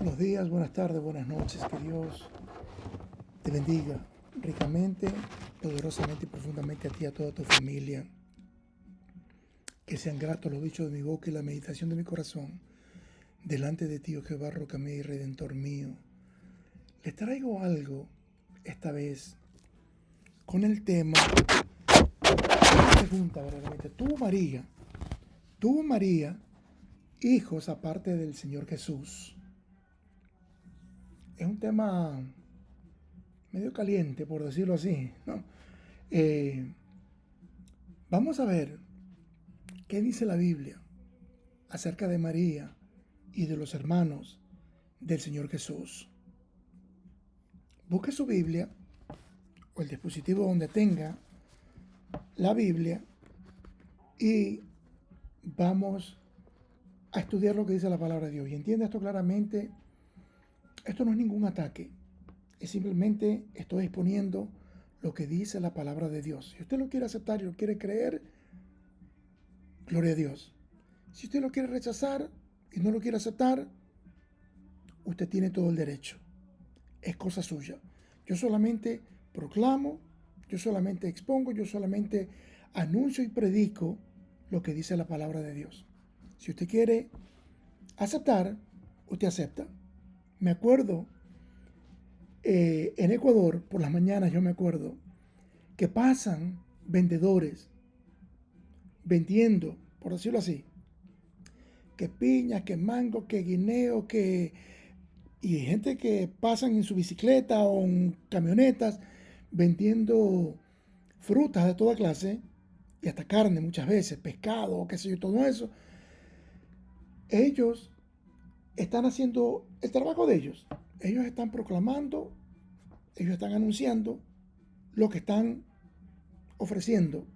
Buenos días, buenas tardes, buenas noches. Que Dios te bendiga ricamente, poderosamente y profundamente a ti y a toda tu familia. Que sean gratos los dichos de mi boca y la meditación de mi corazón delante de ti, oh Jehová, roca mía y redentor mío. Les traigo algo esta vez con el tema, una pregunta verdaderamente. ¿Tuvo María hijos aparte del Señor Jesús? Es un tema medio caliente, por decirlo así, ¿no? Eh, Vamos a ver qué dice la Biblia acerca de María y de los hermanos del Señor Jesús. Busque su Biblia o el dispositivo donde tenga la Biblia y vamos a estudiar lo que dice la palabra de Dios. Y entienda esto claramente, esto no es ningún ataque, es simplemente estoy exponiendo lo que dice la palabra de Dios. Si usted lo quiere aceptar y lo quiere creer, gloria a Dios. Si usted lo quiere rechazar y no lo quiere aceptar, usted tiene todo el derecho. Es cosa suya. Yo solamente proclamo, yo solamente expongo, yo solamente anuncio y predico lo que dice la palabra de Dios. Si usted quiere aceptar, usted acepta. Me acuerdo, en Ecuador, por las mañanas yo me acuerdo, que pasan vendedores vendiendo, por decirlo así, que piña, que mango, que guineo, y hay gente que pasan en su bicicleta o en camionetas vendiendo frutas de toda clase y hasta carne muchas veces, pescado, qué sé yo, todo eso. Ellos están haciendo el trabajo de ellos. Ellos están proclamando, ellos están anunciando lo que están ofreciendo.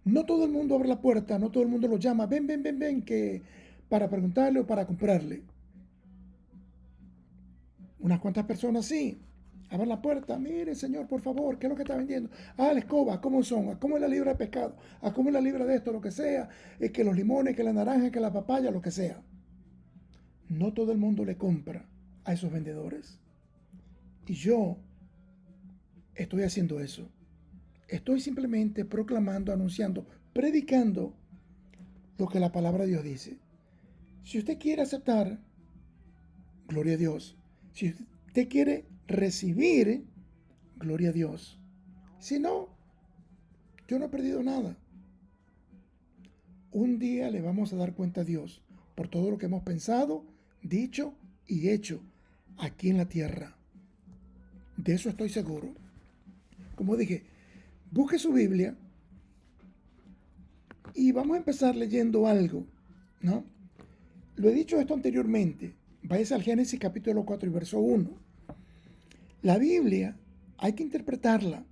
No todo el mundo abre la puerta, no todo el mundo los llama, ven, ven, ven, ven, que para preguntarle o para comprarle. Unas cuantas personas sí, abren la puerta, mire señor, por favor, ¿qué es lo que está vendiendo? Ah, la escoba, ¿cómo son? ¿A cómo es la libra de pescado? ¿A cómo es la libra de esto? Lo que sea, que los limones, que la naranja, que la papaya, lo que sea. No todo el mundo le compra a esos vendedores. Y yo estoy haciendo eso. Estoy simplemente proclamando, anunciando, predicando lo que la palabra de Dios dice. Si usted quiere aceptar, gloria a Dios. Si usted quiere recibir, gloria a Dios. Si no, yo no he perdido nada. Un día le vamos a dar cuenta a Dios por todo lo que hemos pensado, dicho y hecho aquí en la tierra. De eso estoy seguro. Como dije, busque su Biblia y vamos a empezar leyendo algo, ¿no? Lo he dicho esto anteriormente. Váyase al Génesis capítulo 4 y verso 1. La Biblia hay que interpretarla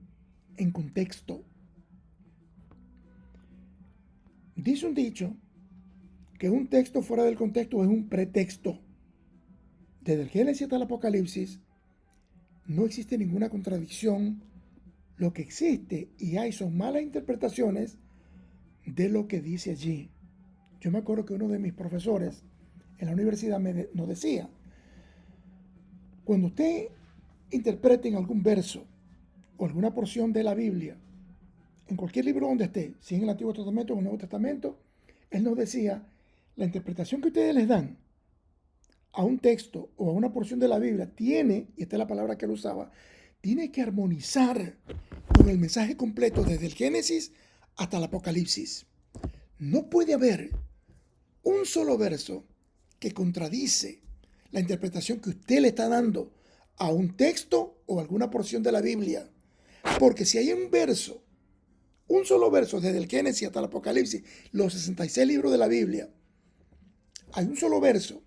en contexto. Dice un dicho que un texto fuera del contexto es un pretexto. Desde el Génesis hasta el Apocalipsis no existe ninguna contradicción. Lo que existe y hay son malas interpretaciones de lo que dice allí. Yo me acuerdo que uno de mis profesores en la universidad nos decía, cuando usted interprete en algún verso o alguna porción de la Biblia, en cualquier libro donde esté, si en el Antiguo Testamento o en el Nuevo Testamento, él nos decía, la interpretación que ustedes les dan a un texto o a una porción de la Biblia tiene, y esta es la palabra que él usaba, tiene que armonizar con el mensaje completo desde el Génesis hasta el Apocalipsis. No puede haber un solo verso que contradice la interpretación que usted le está dando a un texto o alguna porción de la Biblia. Porque si hay un verso, un solo verso desde el Génesis hasta el Apocalipsis, los 66 libros de la Biblia, hay un solo verso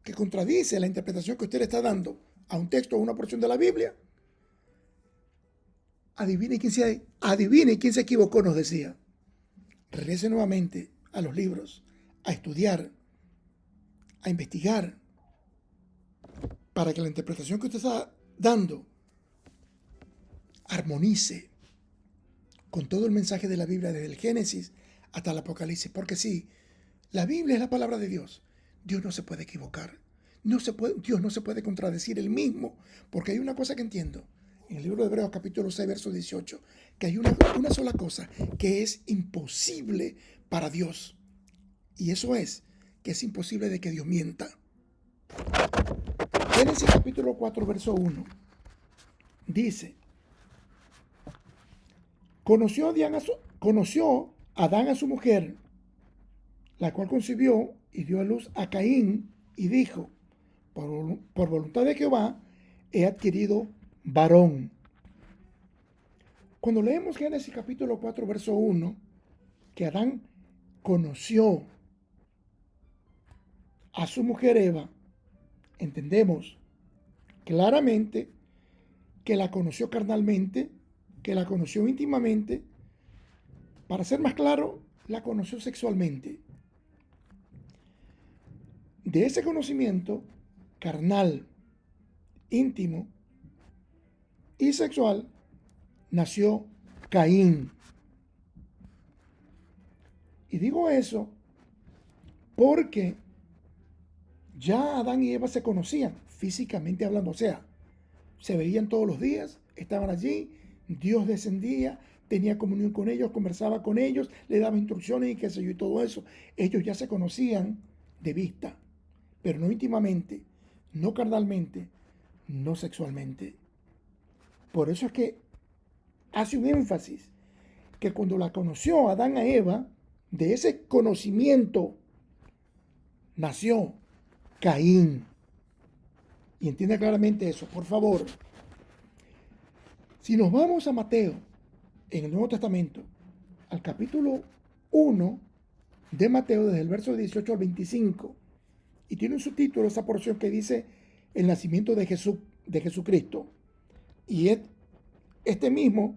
que contradice la interpretación que usted le está dando a un texto o una porción de la Biblia, adivine quién se equivocó, nos decía. Regrese nuevamente a los libros, a estudiar, a investigar, para que la interpretación que usted está dando armonice con todo el mensaje de la Biblia desde el Génesis hasta el Apocalipsis. Porque sí, la Biblia es la palabra de Dios. Dios no se puede equivocar. Dios no se puede contradecir él mismo, porque hay una cosa que entiendo en el libro de Hebreos capítulo 6, verso 18, que hay una sola cosa que es imposible para Dios, y eso es que es imposible de que Dios mienta. Génesis capítulo 4, verso 1, dice: conoció Adán a su mujer, la cual concibió y dio a luz a Caín, y dijo: por voluntad de Jehová he adquirido varón. Cuando leemos Génesis capítulo 4, verso 1, que Adán conoció a su mujer Eva, entendemos claramente que la conoció carnalmente, que la conoció íntimamente. Para ser más claro, la conoció sexualmente. De ese conocimiento carnal, íntimo y sexual nació Caín. Y digo eso porque ya Adán y Eva se conocían físicamente hablando, o sea, se veían todos los días, estaban allí, Dios descendía, tenía comunión con ellos, conversaba con ellos, le daba instrucciones y qué sé yo y todo eso. Ellos ya se conocían de vista, pero no íntimamente, no carnalmente, no sexualmente. Por eso es que hace un énfasis que cuando la conoció Adán a Eva, de ese conocimiento nació Caín. Y entiende claramente eso, por favor. Si nos vamos a Mateo, en el Nuevo Testamento, al capítulo 1 de Mateo, desde el verso 18 al 25, y tiene un subtítulo esa porción que dice el nacimiento de Jesucristo. Y esta misma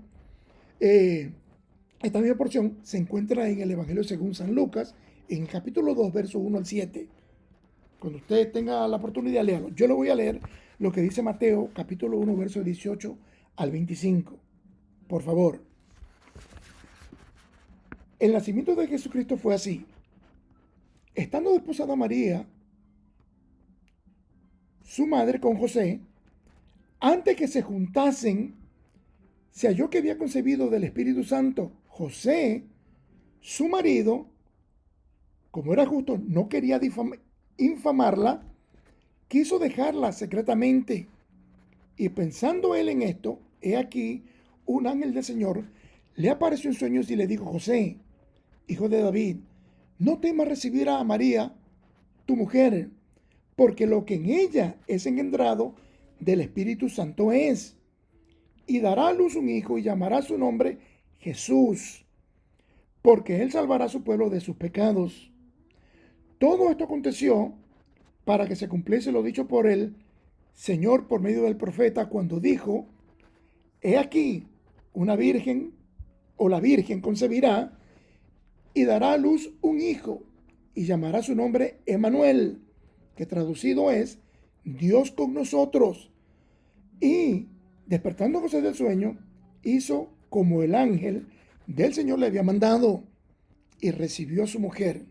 porción se encuentra en el Evangelio según San Lucas, en el capítulo 2, verso 1 al 7. Cuando usted tenga la oportunidad, léalo. Yo le voy a leer lo que dice Mateo, capítulo 1, verso 18 al 25. Por favor. El nacimiento de Jesucristo fue así. Estando desposada María, su madre, con José, antes que se juntasen, se halló que había concebido del Espíritu Santo. José, su marido, como era justo, no quería infamarla, quiso dejarla secretamente. Y pensando él en esto, he aquí, un ángel del Señor le apareció en sueños y le dijo: José, hijo de David, no temas recibir a María, tu mujer, porque lo que en ella es engendrado del Espíritu Santo es. Y dará a luz un hijo y llamará su nombre Jesús, porque él salvará a su pueblo de sus pecados. Todo esto aconteció para que se cumpliese lo dicho por el Señor por medio del profeta, cuando dijo: he aquí, una virgen o la virgen concebirá y dará a luz un hijo y llamará su nombre Emmanuel, que traducido es Dios con nosotros. Y despertando José del sueño, hizo como el ángel del Señor le había mandado y recibió a su mujer.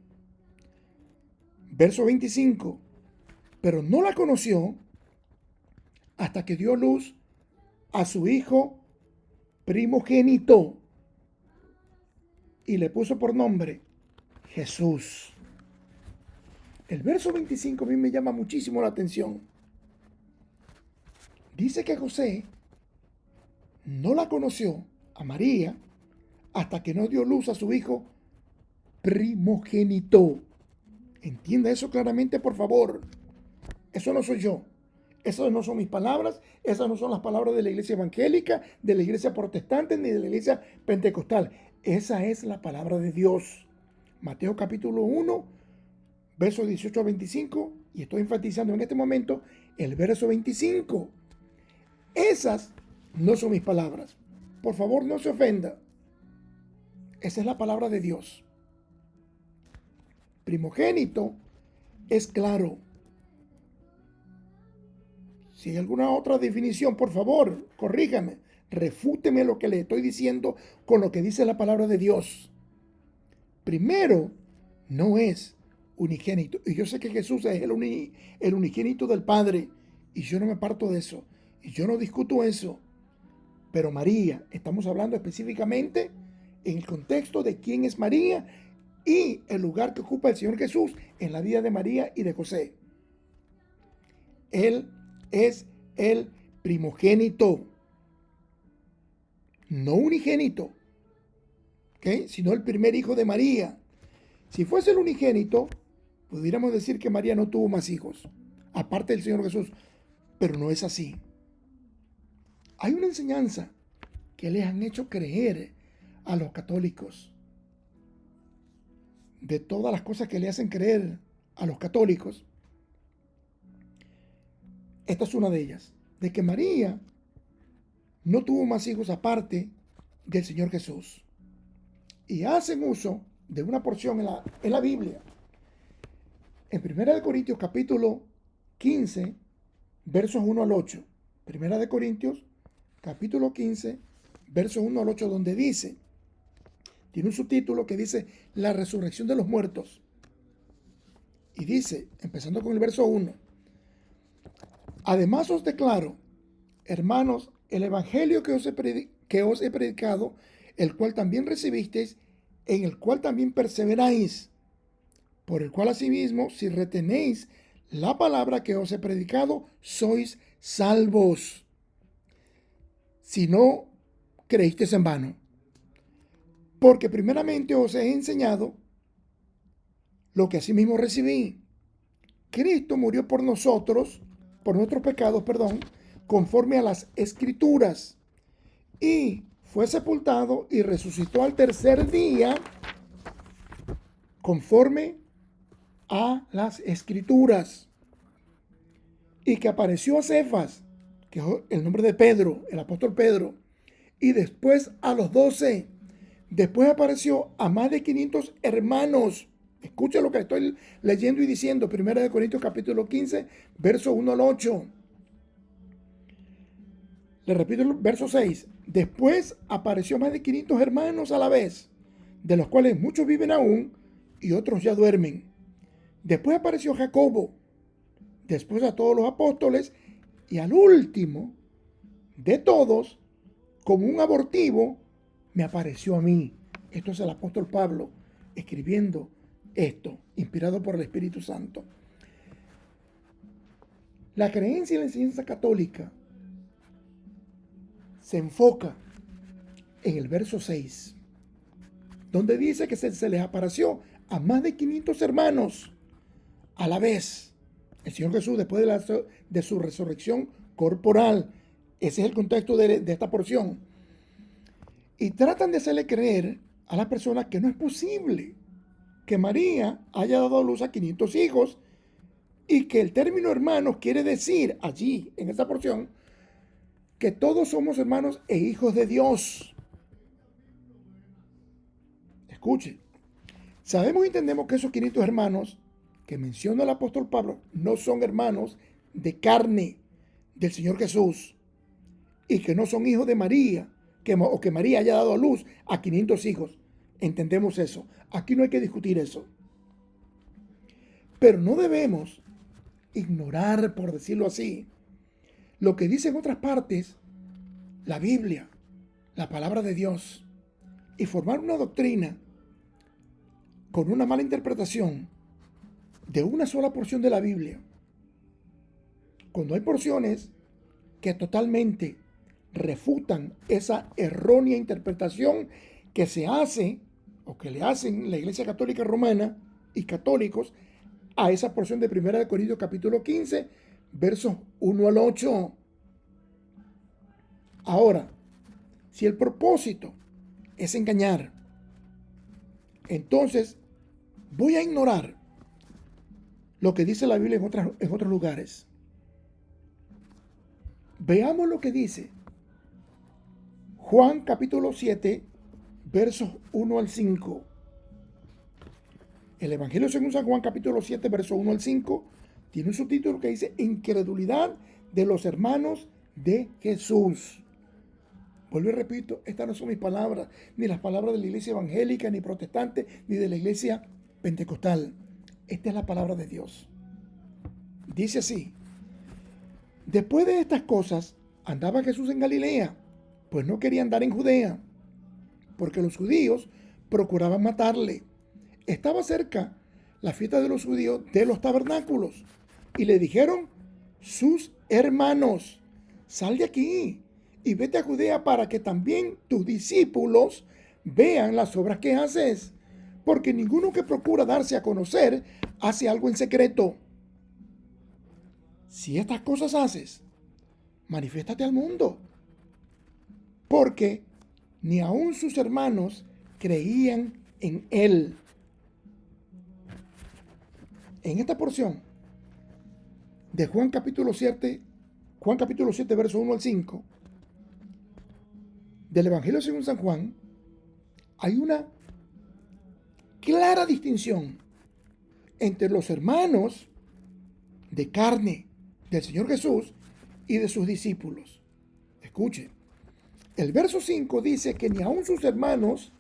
Verso 25. Pero no la conoció hasta que dio luz a su hijo primogénito y le puso por nombre Jesús. El verso 25 a mí me llama muchísimo la atención. Dice que José no la conoció a María hasta que no dio luz a su hijo primogénito. Entienda eso claramente, por favor. Eso no soy yo. Esas no son mis palabras. Esas no son las palabras de la iglesia evangélica, de la iglesia protestante, ni de la iglesia pentecostal. Esa es la palabra de Dios. Mateo capítulo 1, versos 18 a 25. Y estoy enfatizando en este momento el verso 25. Esas no son mis palabras. Por favor, no se ofenda. Esa es la palabra de Dios. Primogénito es claro. Si hay alguna otra definición, por favor, corríjame, refúteme lo que le estoy diciendo con lo que dice la palabra de Dios. Primero, no es unigénito. Y yo sé que Jesús es el unigénito del Padre. Y yo no me parto de eso. Y yo no discuto eso. Pero María, estamos hablando específicamente en el contexto de quién es María y el lugar que ocupa el Señor Jesús en la vida de María y de José. Él es el primogénito, no unigénito, ¿okay? Sino el primer hijo de María. Si fuese el unigénito, pudiéramos decir que María no tuvo más hijos, aparte del Señor Jesús, pero no es así. Hay una enseñanza que les han hecho creer a los católicos. De todas las cosas que le hacen creer a los católicos, esta es una de ellas, de que María no tuvo más hijos aparte del Señor Jesús. Y hacen uso de una porción en la Biblia. En 1 Corintios capítulo 15, versos 1 al 8. 1 Corintios capítulo 15, versos 1 al 8, donde dice, tiene un subtítulo que dice, la resurrección de los muertos. Y dice, empezando con el verso 1, además os declaro, hermanos, el evangelio que os he predicado, el cual también recibisteis, en el cual también perseveráis, por el cual asimismo, si retenéis la palabra que os he predicado, sois salvos, si no creísteis en vano. Porque primeramente os he enseñado lo que asimismo recibí. Cristo murió por nosotros, por nuestros pecados, conforme a las Escrituras, y fue sepultado y resucitó al tercer día, conforme a las Escrituras, y que apareció a Cefas, que es el nombre de Pedro, el apóstol Pedro, y después a los 12. Después apareció a más de 500 hermanos. Escucha lo que estoy leyendo y diciendo. 1 Corintios capítulo 15, verso 1 al 8. Le repito el verso 6. Después apareció más de 500 hermanos a la vez, de los cuales muchos viven aún y otros ya duermen. Después apareció Jacobo, después a todos los apóstoles, y al último de todos, como un abortivo, me apareció a mí. Esto es el apóstol Pablo escribiendo esto, inspirado por el Espíritu Santo. La creencia y la enseñanza católica se enfoca en el verso 6, donde dice que se les apareció a más de 500 hermanos a la vez. El Señor Jesús, después de su resurrección corporal. Ese es el contexto de esta porción. Y tratan de hacerle creer a las personas que no es posible que María haya dado a luz a 500 hijos y que el término hermanos quiere decir allí, en esta porción, que todos somos hermanos e hijos de Dios. Escuchen, sabemos y entendemos que esos 500 hermanos que menciona el apóstol Pablo no son hermanos de carne del Señor Jesús y que no son hijos de María, o que María haya dado a luz a 500 hijos. Entendemos eso. Aquí no hay que discutir eso. Pero no debemos ignorar, por decirlo así, lo que dice en otras partes la Biblia, la palabra de Dios, y formar una doctrina con una mala interpretación de una sola porción de la Biblia, cuando hay porciones que totalmente refutan esa errónea interpretación que se hace o que le hacen la Iglesia Católica Romana y católicos a esa porción de 1 Corintios capítulo 15, versos 1 al 8. Ahora, si el propósito es engañar, entonces voy a ignorar lo que dice la Biblia en otros lugares. Veamos lo que dice Juan capítulo 7, versos 1 al 5. El Evangelio según San Juan capítulo 7, versos 1 al 5, tiene un subtítulo que dice incredulidad de los hermanos de Jesús. Vuelvo y repito, estas no son mis palabras, ni las palabras de la iglesia evangélica, ni protestante, ni de la iglesia pentecostal. Esta es la palabra de Dios. Dice así: después de estas cosas, andaba Jesús en Galilea, pues no quería andar en Judea, porque los judíos procuraban matarle. Estaba cerca la fiesta de los judíos de los tabernáculos, y le dijeron sus hermanos: sal de aquí y vete a Judea para que también tus discípulos vean las obras que haces, porque ninguno que procura darse a conocer hace algo en secreto. Si estas cosas haces, manifiéstate al mundo, porque ni aun sus hermanos creían en él. En esta porción de Juan capítulo 7, verso 1 al 5, del Evangelio según San Juan, hay una clara distinción entre los hermanos de carne del Señor Jesús y de sus discípulos. Escuchen, el verso 5 dice que ni aun sus hermanos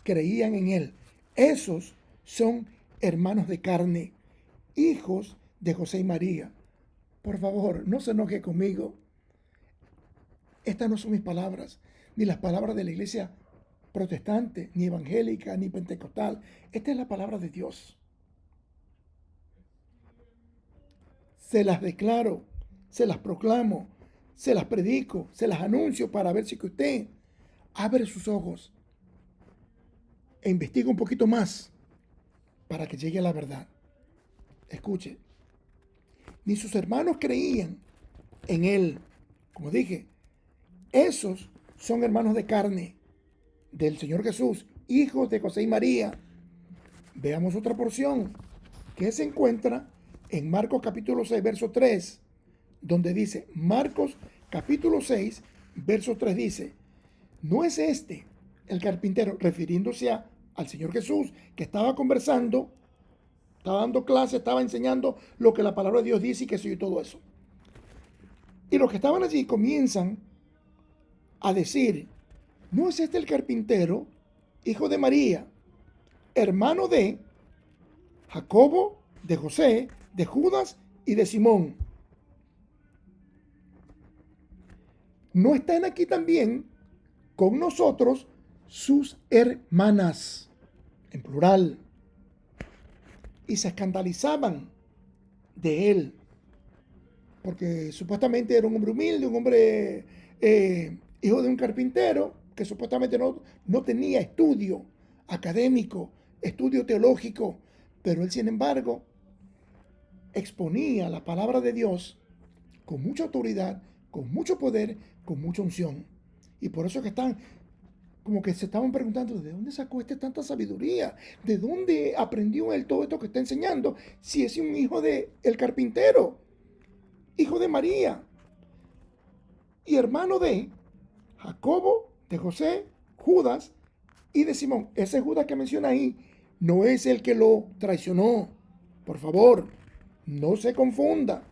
creían en él. Esos son hermanos de carne, hijos de José y María. Por favor, no se enoje conmigo. Estas no son mis palabras, ni las palabras de la iglesia protestante, ni evangélica, ni pentecostal. Esta es la palabra de Dios. Se las declaro, se las proclamo, se las predico, se las anuncio para ver si que usted abre sus ojos e investiga un poquito más para que llegue a la verdad. Escuche, ni sus hermanos creían en él. Como dije, esos son hermanos de carne del Señor Jesús, hijos de José y María. Veamos otra porción que se encuentra en Marcos capítulo 6, verso 3, donde dice, Marcos capítulo 6, verso 3 dice: ¿no es este el carpintero? Refiriéndose al Señor Jesús, que estaba conversando, estaba dando clase, estaba enseñando lo que la palabra de Dios dice y que soy todo eso. Y los que estaban allí comienzan a decir: ¿no es este el carpintero, hijo de María, hermano de Jacobo, de José, de Judas y de Simón? ¿no están aquí también con nosotros sus hermanas? En plural. Y se escandalizaban de él, porque supuestamente era un hombre humilde, un hombre hijo de un carpintero, que supuestamente no tenía estudio académico, estudio teológico, pero él, sin embargo, exponía la palabra de Dios con mucha autoridad, con mucho poder, con mucha unción. Y por eso que están como que se estaban preguntando: ¿de dónde sacó tanta sabiduría? ¿De dónde aprendió él todo esto que está enseñando? Si es un hijo de el carpintero, hijo de María y hermano de Jacobo, de José, Judas y de Simón. Ese Judas que menciona ahí no es el que lo traicionó. Por favor, no se confunda.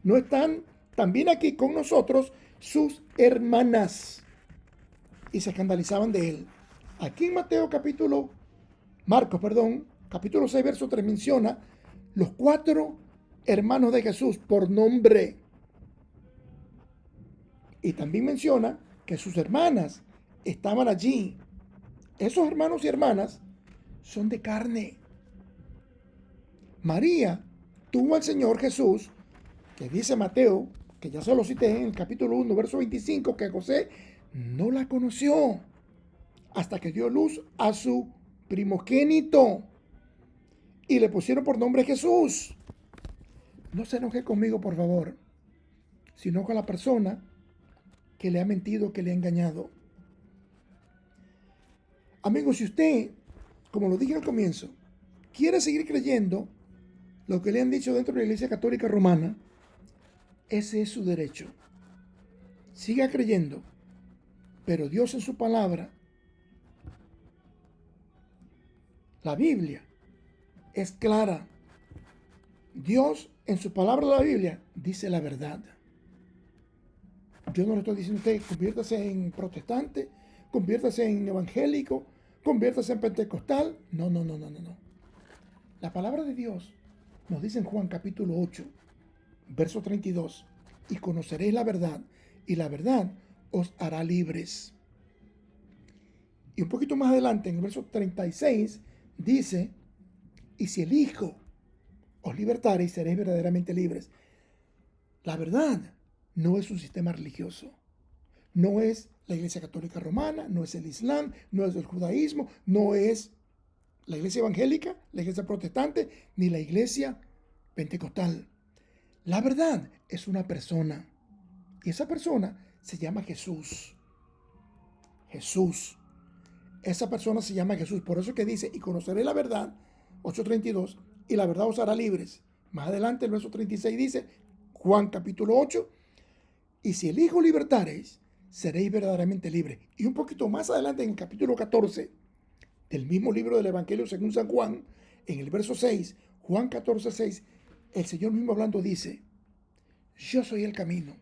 No están también aquí con nosotros sus hermanas. Y se escandalizaban de él. Aquí en Marcos, capítulo 6, verso 3 menciona los 4 hermanos de Jesús por nombre. Y también menciona que sus hermanas estaban allí. Esos hermanos y hermanas son de carne. María tuvo al Señor Jesús, que dice Mateo, que ya se lo cité en el capítulo 1, verso 25, que José no la conoció hasta que dio luz a su primogénito y le pusieron por nombre Jesús. No se enoje conmigo, por favor, sino con la persona que le ha mentido, que le ha engañado. Amigos, si usted, como lo dije al comienzo, quiere seguir creyendo lo que le han dicho dentro de la Iglesia Católica Romana, ese es su derecho. Siga creyendo. Pero Dios en su palabra, la Biblia, es clara. Dios en su palabra, la Biblia, dice la verdad. Yo no le estoy diciendo a usted: conviértase en protestante, conviértase en evangélico, conviértase en pentecostal. No. La palabra de Dios nos dice en Juan capítulo 8, verso 32, y conoceréis la verdad, y la verdad os hará libres. Y un poquito más adelante, en el verso 36, dice, y si el Hijo os libertare, seréis verdaderamente libres. La verdad no es un sistema religioso. No es la Iglesia Católica Romana, no es el Islam, no es el judaísmo, no es la Iglesia Evangélica, la Iglesia Protestante, ni la Iglesia Pentecostal. La verdad es una persona. Y esa persona se llama Jesús. Jesús. Esa persona se llama Jesús. Por eso que dice, y conoceré la verdad, 8:32, y la verdad os hará libres. Más adelante, el verso 36 dice, Juan capítulo 8, y si el Hijo libertareis, seréis verdaderamente libres. Y un poquito más adelante, en el capítulo 14 del mismo libro del Evangelio según San Juan, en el verso 6, Juan 14:6, el Señor mismo hablando dice, yo soy el camino,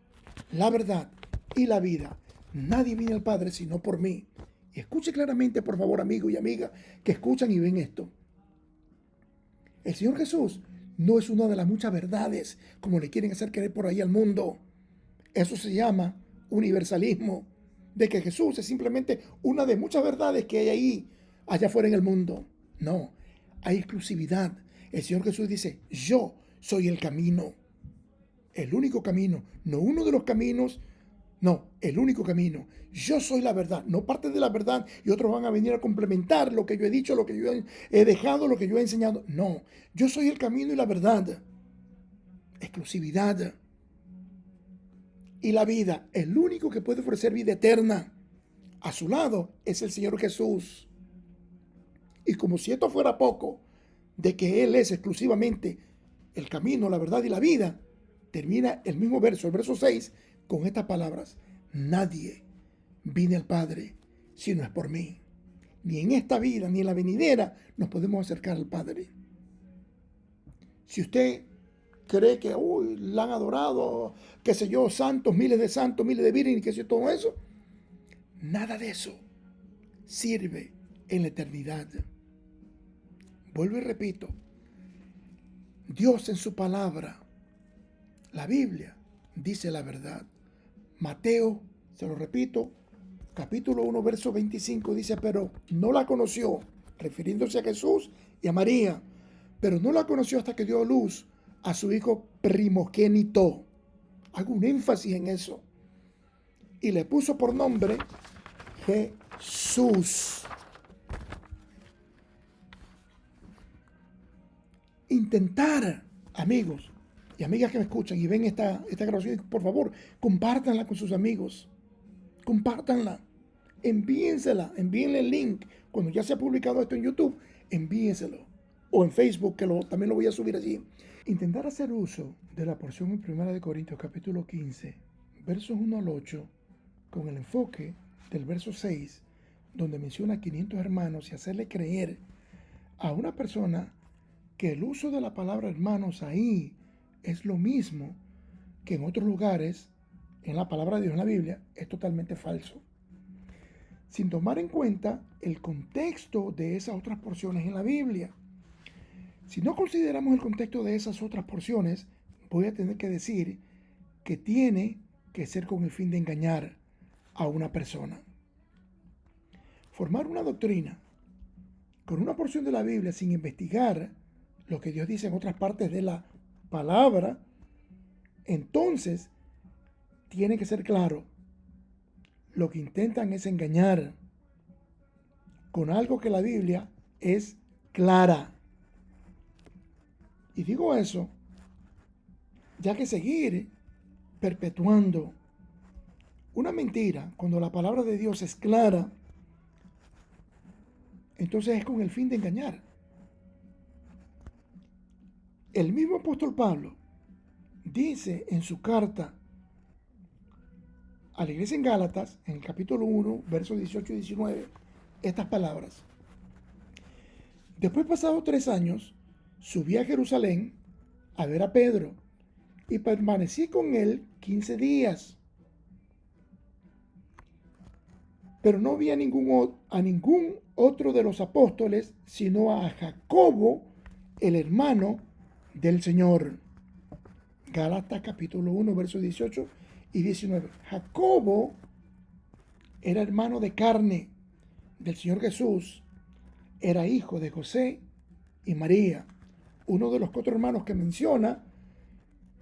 la verdad y la vida. Nadie viene al Padre sino por mí. Y escuche claramente, por favor, amigo y amiga, que escuchan y ven esto. El Señor Jesús no es una de las muchas verdades como le quieren hacer creer por ahí al mundo. Eso se llama universalismo, de que Jesús es simplemente una de muchas verdades que hay ahí, allá afuera en el mundo. No, hay exclusividad. El Señor Jesús dice, yo soy el camino, el único camino, no uno de los caminos, no, el único camino. Yo soy la verdad, no parte de la verdad y otros van a venir a complementar lo que yo he dicho, lo que yo he dejado, lo que yo he enseñado. No, yo soy el camino y la verdad. Exclusividad. Y la vida, el único que puede ofrecer vida eterna a su lado es el Señor Jesús. Y como si esto fuera poco, de que Él es exclusivamente el camino, la verdad y la vida, termina el mismo verso, el verso 6, con estas palabras. Nadie viene al Padre si no es por mí. Ni en esta vida, ni en la venidera nos podemos acercar al Padre. Si usted cree que la han adorado, qué sé yo, santos, miles de vírgenes, qué sé yo, todo eso, nada de eso sirve en la eternidad. Vuelvo y repito, Dios en su palabra, la Biblia, dice la verdad. Mateo, se lo repito, capítulo 1, verso 25, dice, pero no la conoció, refiriéndose a Jesús y a María, pero no la conoció hasta que dio luz a su hijo primogénito. Hago un énfasis en eso. Y le puso por nombre Jesús. Intentar, amigos y amigas que me escuchan y ven esta grabación, por favor, compártanla con sus amigos. Compártanla. Envíensela. Envíenle el link. Cuando ya se ha publicado esto en YouTube, envíenselo. O en Facebook, que también lo voy a subir allí. Intentar hacer uso de la porción en 1 Corintios capítulo 15, versos 1 al 8, con el enfoque del verso 6, donde menciona 500 hermanos y hacerle creer a una persona que el uso de la palabra hermanos ahí es lo mismo que en otros lugares, en la palabra de Dios en la Biblia, es totalmente falso. Sin tomar en cuenta el contexto de esas otras porciones en la Biblia. Si no consideramos el contexto de esas otras porciones, voy a tener que decir que tiene que ser con el fin de engañar a una persona. Formar una doctrina con una porción de la Biblia sin investigar lo que Dios dice en otras partes de la palabra, entonces tiene que ser claro. Lo que intentan es engañar con algo que la Biblia es clara. Y digo eso, ya que seguir perpetuando una mentira cuando la palabra de Dios es clara, entonces es con el fin de engañar. El mismo apóstol Pablo dice en su carta a la iglesia en Gálatas, en el capítulo 1, versos 18 y 19, estas palabras. Después, pasados 3 años, subí a Jerusalén a ver a Pedro y permanecí con él 15 días. Pero no vi a ningún otro de los apóstoles, sino a Jacobo, el hermano del Señor. Gálatas capítulo 1, versos 18 y 19. Jacobo era hermano de carne del Señor Jesús, era hijo de José y María, uno de los 4 hermanos que menciona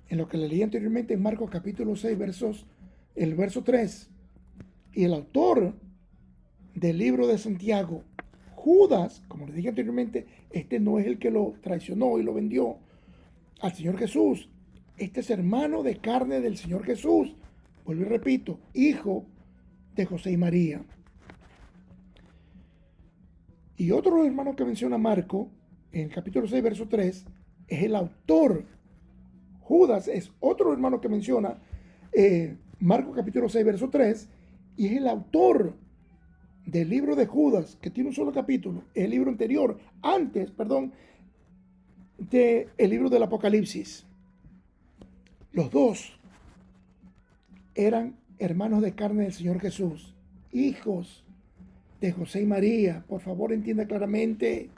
en lo que le leí anteriormente en Marcos capítulo 6, el verso 3. Y el autor del libro de Santiago, Judas, como le dije anteriormente, este no es el que lo traicionó y lo vendió al Señor Jesús. Este es hermano de carne del Señor Jesús. Vuelvo y repito, hijo de José y María. Y otro hermano que menciona Marco, en el capítulo 6, verso 3, es el autor. Judas es otro hermano que menciona Marco capítulo 6, verso 3, y es el autor del libro de Judas, que tiene un solo capítulo, el libro anterior, del libro del Apocalipsis. Los dos eran hermanos de carne del Señor Jesús, hijos de José y María. Por favor, entienda claramente.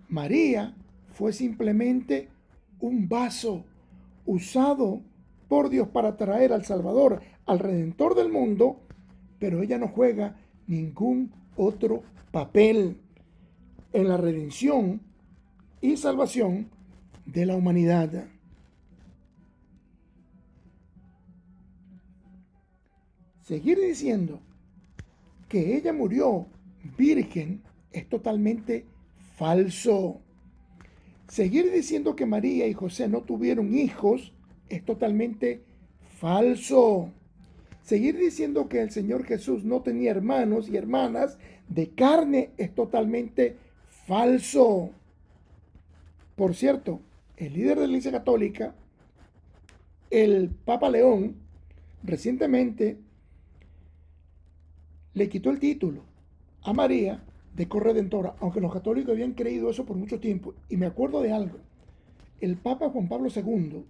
María fue simplemente un vaso usado por Dios para traer al Salvador, al Redentor del mundo, pero ella no juega ningún otro papel en la redención y salvación de la humanidad. Seguir diciendo que ella murió virgen es totalmente falso. Seguir diciendo que María y José no tuvieron hijos es totalmente falso. Seguir diciendo que el Señor Jesús no tenía hermanos y hermanas de carne es totalmente falso. Por cierto, el líder de la Iglesia Católica, el Papa León, recientemente le quitó el título a María de corredentora, aunque los católicos habían creído eso por mucho tiempo. Y me acuerdo de algo. El Papa Juan Pablo II,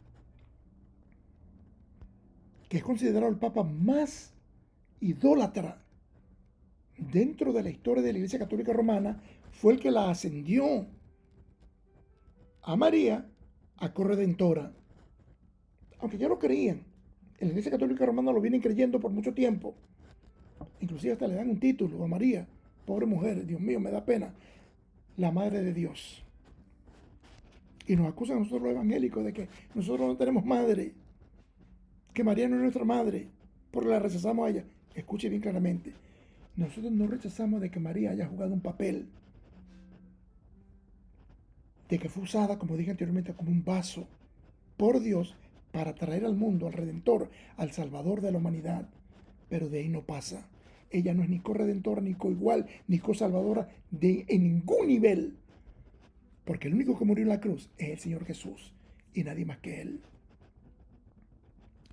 que es considerado el Papa más idólatra dentro de la historia de la Iglesia Católica Romana, fue el que la ascendió a María a corredentora. Aunque ya lo creían, en la Iglesia Católica Romana lo vienen creyendo por mucho tiempo. Inclusive hasta le dan un título a María. Pobre mujer, Dios mío, me da pena. La Madre de Dios. Y nos acusan a nosotros los evangélicos de que nosotros no tenemos madre. Que María no es nuestra madre. Porque la rechazamos a ella. Escuche bien claramente. Nosotros no rechazamos de que María haya jugado un papel. De que fue usada, como dije anteriormente, como un vaso por Dios para traer al mundo, al Redentor, al Salvador de la humanidad. Pero de ahí no pasa. Ella no es ni corredentora, ni coigual, ni cosalvadora en ningún nivel. Porque el único que murió en la cruz es el Señor Jesús y nadie más que Él.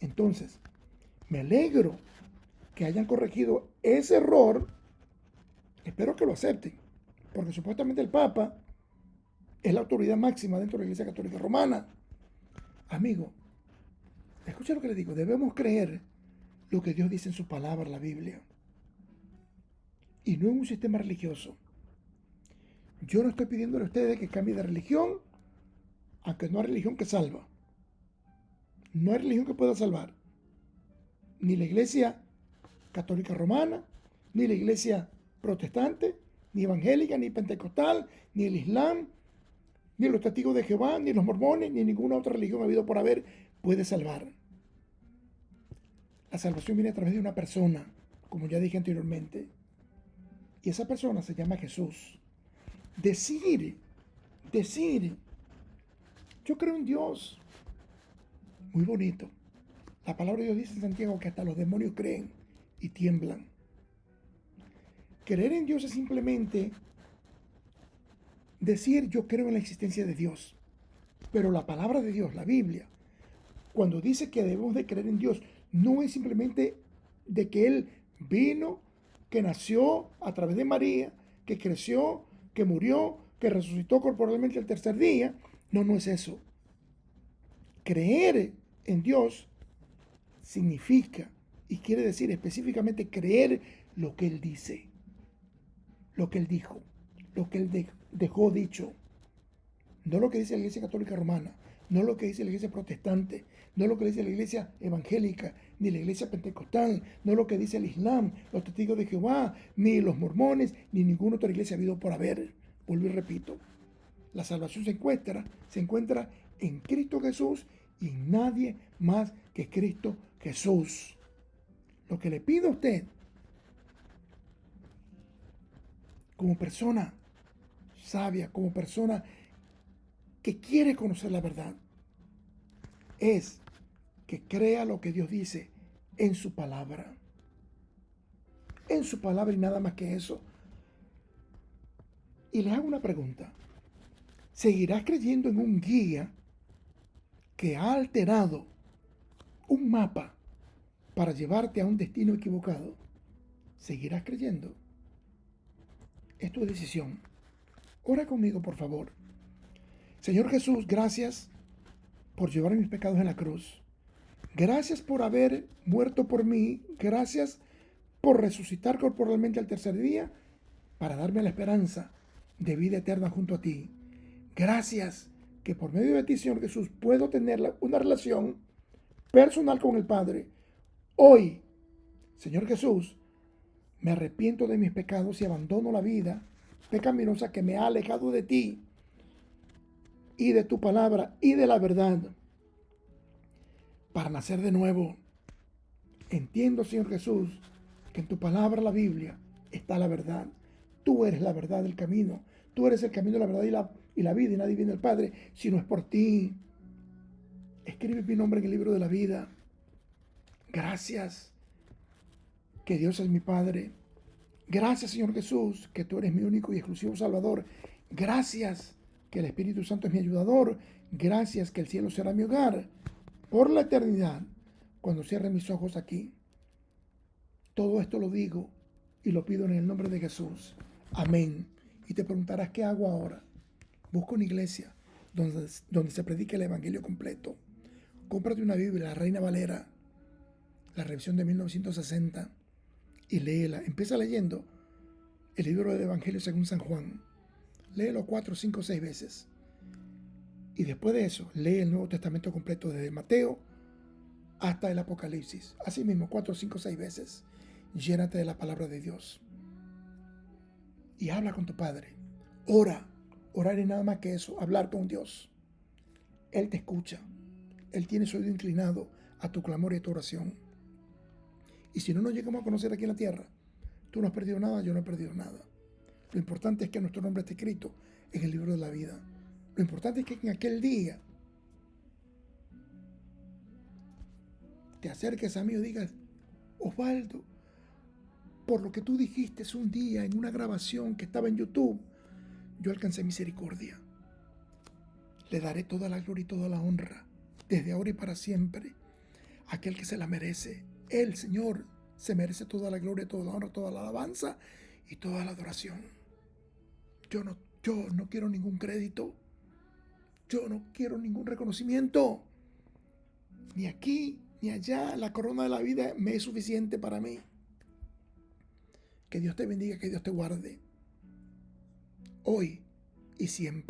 Entonces, me alegro que hayan corregido ese error. Espero que lo acepten. Porque supuestamente el Papa es la autoridad máxima dentro de la Iglesia Católica Romana. Amigo, escucha lo que le digo. Debemos creer lo que Dios dice en su palabra, la Biblia. Y no en un sistema religioso. Yo no estoy pidiéndole a ustedes que cambien de religión, aunque no hay religión que salva. No hay religión que pueda salvar. Ni la Iglesia Católica Romana, ni la Iglesia Protestante, ni evangélica, ni pentecostal, ni el Islam, ni los testigos de Jehová, ni los mormones, ni ninguna otra religión habido por haber puede salvar. La salvación viene a través de una persona, como ya dije anteriormente. Y esa persona se llama Jesús. Decir, yo creo en Dios. Muy bonito. La palabra de Dios dice en Santiago que hasta los demonios creen y tiemblan. Creer en Dios es simplemente decir yo creo en la existencia de Dios. Pero la palabra de Dios, la Biblia, cuando dice que debemos de creer en Dios, no es simplemente de que Él vino, que nació a través de María, que creció, que murió, que resucitó corporalmente el tercer día. No, no es eso. Creer en Dios significa y quiere decir específicamente creer lo que Él dice, lo que Él dijo, lo que Él dejó dicho. no lo que dice la Iglesia Católica Romana, no lo que dice la Iglesia Protestante, no lo que dice la Iglesia Evangélica, ni la Iglesia Pentecostal, no lo que dice el Islam, los Testigos de Jehová, ni los mormones, ni ninguna otra iglesia habido por haber. Vuelvo y repito, la salvación se encuentra en Cristo Jesús y en nadie más que Cristo Jesús. Lo que le pido a usted, como persona sabia, como persona que quiere conocer la verdad, es que crea lo que Dios dice en su palabra. En su palabra y nada más que eso. Y les hago una pregunta. ¿Seguirás creyendo en un guía que ha alterado un mapa para llevarte a un destino equivocado? ¿Seguirás creyendo? Es tu decisión. Ora conmigo, por favor. Señor Jesús, gracias por llevar mis pecados en la cruz. Gracias por haber muerto por mí. Gracias por resucitar corporalmente al tercer día para darme la esperanza de vida eterna junto a ti. Gracias que por medio de ti, Señor Jesús, puedo tener una relación personal con el Padre. Hoy, Señor Jesús, me arrepiento de mis pecados y abandono la vida pecaminosa que me ha alejado de ti y de tu palabra y de la verdad para nacer de nuevo. Entiendo, Señor Jesús, que en tu palabra, la Biblia, está la verdad. Tú eres la verdad del camino. Tú eres el camino, la verdad y la vida, y nadie viene al Padre si no es por ti. Escribe mi nombre en el libro de la vida. Gracias, que Dios es mi Padre. Gracias, Señor Jesús, que tú eres mi único y exclusivo Salvador. Gracias, que el Espíritu Santo es mi ayudador. Gracias, que el cielo será mi hogar por la eternidad cuando cierre mis ojos aquí. Todo esto lo digo y lo pido en el nombre de Jesús. Amén. Y te preguntarás, ¿qué hago ahora? Busca una iglesia donde se predique el Evangelio completo. Cómprate una Biblia, la Reina Valera, la revisión de 1960, y léela. Empieza leyendo el libro del Evangelio según San Juan. Léelo 4, 5, 6 veces. Y después de eso, lee el Nuevo Testamento completo desde Mateo hasta el Apocalipsis. Así mismo, 4, 5, 6 veces. Llénate de la palabra de Dios. Y habla con tu Padre. Ora. Orar es nada más que eso, hablar con Dios. Él te escucha. Él tiene su oído inclinado a tu clamor y a tu oración. Y si no nos llegamos a conocer aquí en la tierra, tú no has perdido nada, yo no he perdido nada. Lo importante es que nuestro nombre esté escrito en el libro de la vida. Lo importante es que en aquel día te acerques a mí y digas, Osvaldo, por lo que tú dijiste un día en una grabación que estaba en YouTube, yo alcancé misericordia. Le daré toda la gloria y toda la honra, desde ahora y para siempre, a aquel que se la merece. El Señor se merece toda la gloria, toda la honra, toda la alabanza y toda la adoración. Yo no quiero ningún crédito. Yo no quiero ningún reconocimiento. Ni aquí, ni allá. La corona de la vida me es suficiente para mí. Que Dios te bendiga, que Dios te guarde. Hoy y siempre.